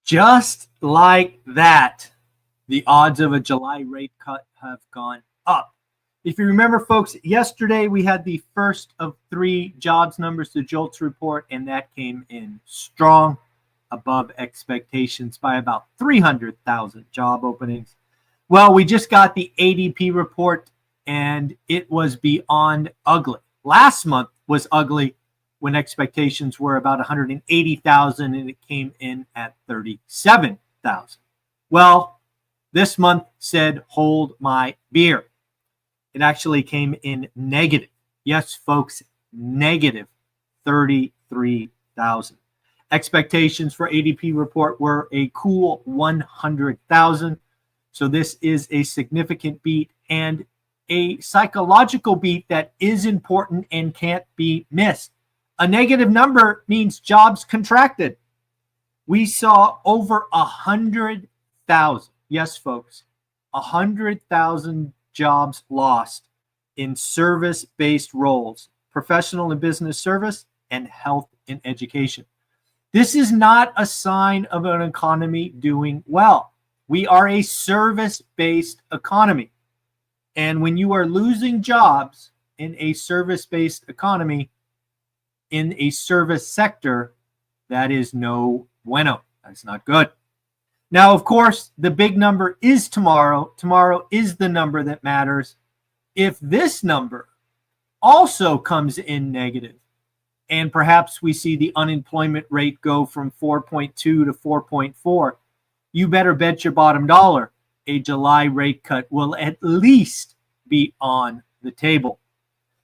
Just like that, the odds of a July rate cut have gone up. If you remember, folks, yesterday we had the first of 3 jobs numbers, the JOLTS report, and that came in strong, above expectations by about 300,000 job openings. Well, we just got the ADP report, and it was beyond ugly. Last month was ugly when expectations were about 180,000, and it came in at 37,000. Well, this month said, hold my beer. It actually came in negative. Yes, folks, negative 33,000. Expectations for ADP report were a cool 100,000. So this is a significant beat and a psychological beat that is important and can't be missed. A negative number means jobs contracted. We saw over 100,000. Yes, folks, 100,000 jobs lost in service-based roles, professional and business service, and health and education. This is not a sign of an economy doing well. We are a service-based economy. And when you are losing jobs in a service-based economy, in a service sector, that is no bueno. That's not good. Now, of course, the big number is tomorrow. Tomorrow is the number that matters. If this number also comes in negative, and perhaps we see the unemployment rate go from 4.2 to 4.4, you better bet your bottom dollar a July rate cut will at least be on the table.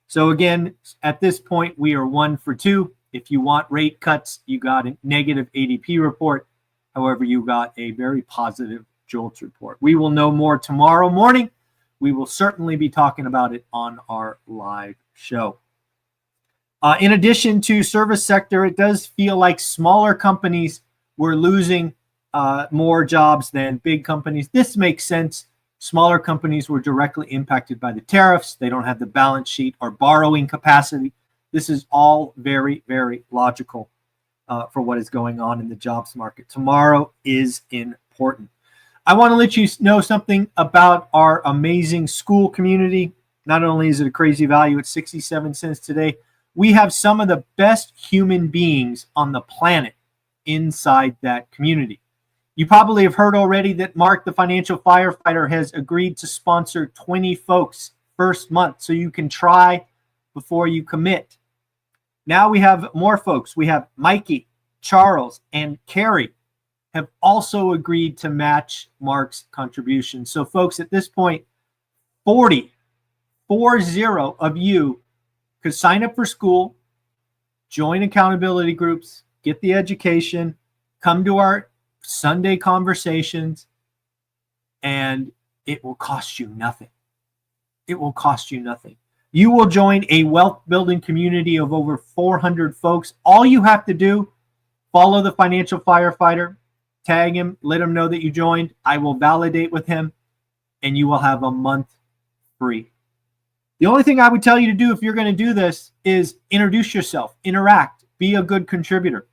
So again, at this point, we are 1 for 2. If you want rate cuts, you got a negative ADP report. However, you got a very positive JOLTS report. We will know more tomorrow morning. We will certainly be talking about it on our live show. In addition to service sector, it does feel like smaller companies were losing more jobs than big companies. This makes sense. Smaller companies were directly impacted by the tariffs. They don't have the balance sheet or borrowing capacity. This is all very, very logical for what is going on in the jobs market. Tomorrow is important. I want to let you know something about our amazing school community. Not only is it a crazy value at 67 cents today, we have some of the best human beings on the planet inside that community. You probably have heard already that Mark, the financial firefighter, has agreed to sponsor 20 folks first month, so you can try before you commit. Now we have more folks. We have Mikey, Charles, and Carrie have also agreed to match Mark's contribution. So folks, at this point, 40 of you could sign up for school, join accountability groups, get the education, come to our Sunday conversations, and it will cost you nothing. It will cost you nothing. You will join a wealth building community of over 400 folks. All you have to do, follow the financial firefighter, tag him, let him know that you joined. I will validate with him, and you will have a month free. The only thing I would tell you to do if you're going to do this is introduce yourself, interact, be a good contributor.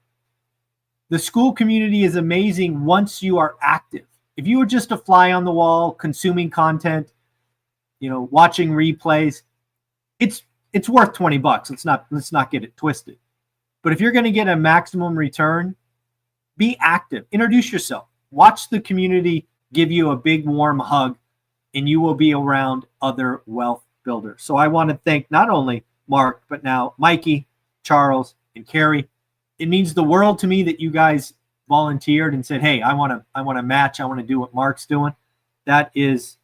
The school community is amazing once you are active. If you were just a fly on the wall, consuming content, watching replays, it's worth $20. Let's not get it twisted. But if you're going to get a maximum return, be active. Introduce yourself. Watch the community give you a big warm hug, and you will be around other wealth builders. So I want to thank not only Mark, but now Mikey, Charles, and Carrie. It means the world to me that you guys volunteered and said, "Hey, I want to match. I want to do what Mark's doing." That is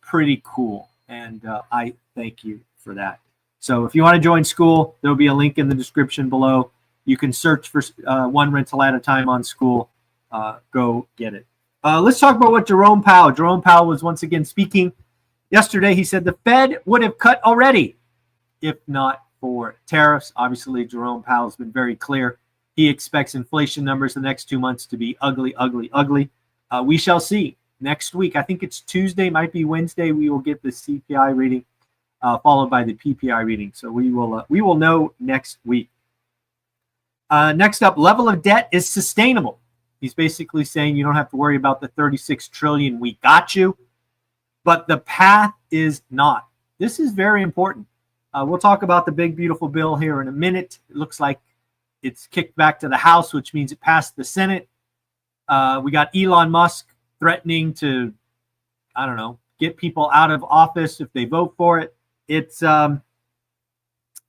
pretty cool, and I thank you for that. So if you want to join school, there'll be a link in the description below. You can search for one rental at a time on school. Go get it. Let's talk about what Jerome Powell was once again speaking yesterday. He said the Fed would have cut already if not for tariffs. Obviously, Jerome Powell has been very clear. He expects inflation numbers the next 2 months to be ugly, ugly, ugly. We shall see next week. I think it's Tuesday, might be Wednesday. We will get the CPI reading, followed by the PPI reading. So we will know next week. Next up, level of debt is sustainable. He's basically saying you don't have to worry about the 36 trillion. We got you. But the path is not. This is very important. We'll talk about the big, beautiful bill here in a minute. It looks like it's kicked back to the House, which means it passed the Senate. We got Elon Musk threatening to, I don't know, get people out of office if they vote for it. It's going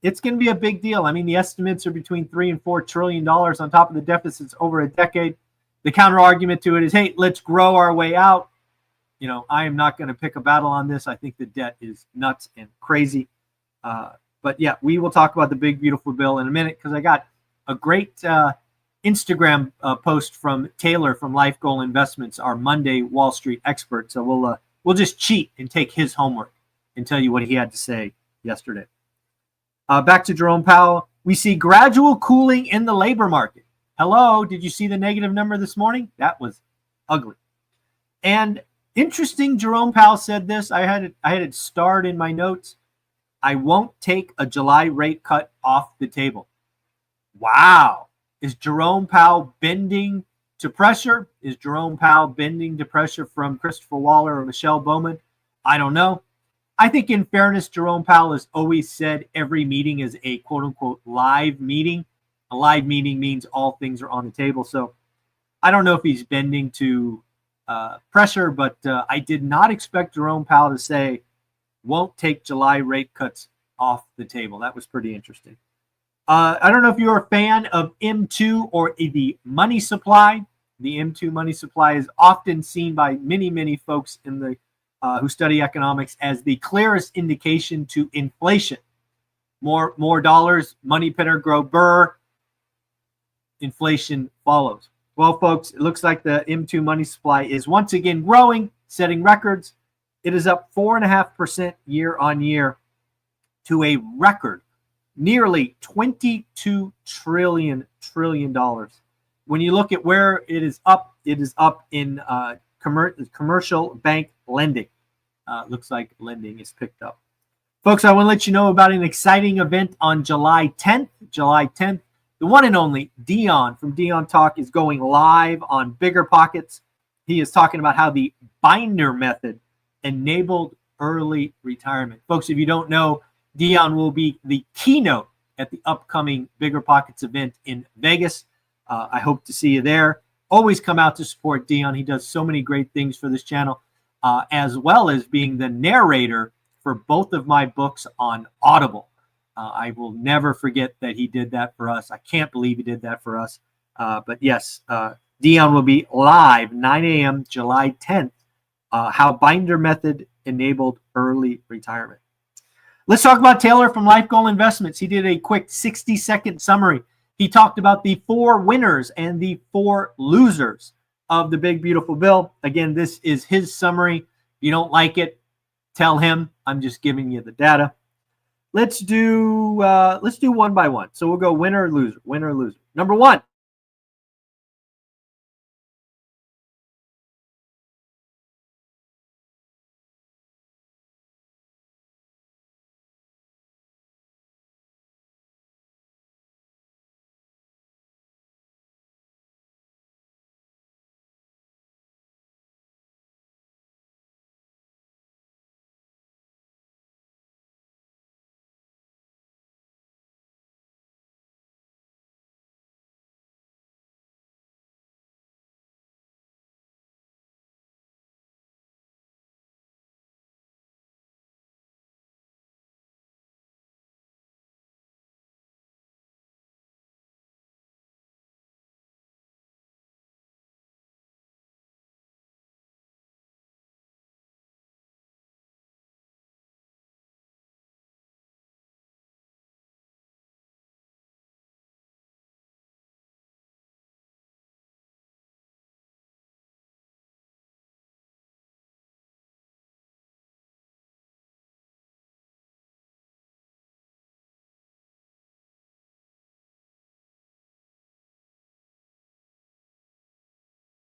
to be a big deal. I mean, the estimates are between $3 and $4 trillion on top of the deficits over a decade. The counter argument to it is, hey, let's grow our way out. You know, I am not going to pick a battle on this. I think the debt is nuts and crazy. But yeah, we will talk about the big, beautiful bill in a minute because I got a great Instagram post from Taylor from Life Goal Investments, our Monday Wall Street expert. So we'll just cheat and take his homework and tell you what he had to say yesterday. Back to Jerome Powell. We see gradual cooling in the labor market. Hello, did you see the negative number this morning? That was ugly. And interesting, Jerome Powell said this. I had it starred in my notes. I won't take a July rate cut off the table. Wow. Is Jerome Powell bending to pressure? Is Jerome Powell bending to pressure from Christopher Waller or Michelle Bowman? I don't know. I think in fairness, Jerome Powell has always said every meeting is a quote-unquote live meeting. A live meeting means all things are on the table. So I don't know if he's bending to pressure, but I did not expect Jerome Powell to say won't take July rate cuts off the table. That was pretty interesting. I don't know if you're a fan of M2 or the money supply. The M2 money supply is often seen by many, many folks in the who study economics as the clearest indication to inflation. More dollars, money pitter grow burr, inflation follows. Well, folks, it looks like the M2 money supply is once again growing, setting records. It is up 4.5% year on year to a record, nearly $22 trillion. When you look at where it is up in commercial bank lending. Looks like lending is picked up. Folks, I want to let you know about an exciting event on July 10th. July 10th, the one and only Dion from Dion Talk is going live on Bigger Pockets. He is talking about how the binder method enabled early retirement. Folks, if you don't know, Dion will be the keynote at the upcoming Bigger Pockets event in Vegas. I hope to see you there. Always come out to support Dion. He does so many great things for this channel, as well as being the narrator for both of my books on Audible. I will never forget that he did that for us. I can't believe he did that for us. But yes, Dion will be live 9 a.m. July 10th. How binder method enabled early retirement. Let's talk about Taylor from Life Goal Investments. He did a quick 60-second summary. He talked about the 4 winners and the 4 losers of the big, beautiful bill. Again, this is his summary. If you don't like it, tell him. I'm just giving you the data. Let's do one by one. So we'll go winner, loser, winner, loser. Number 1,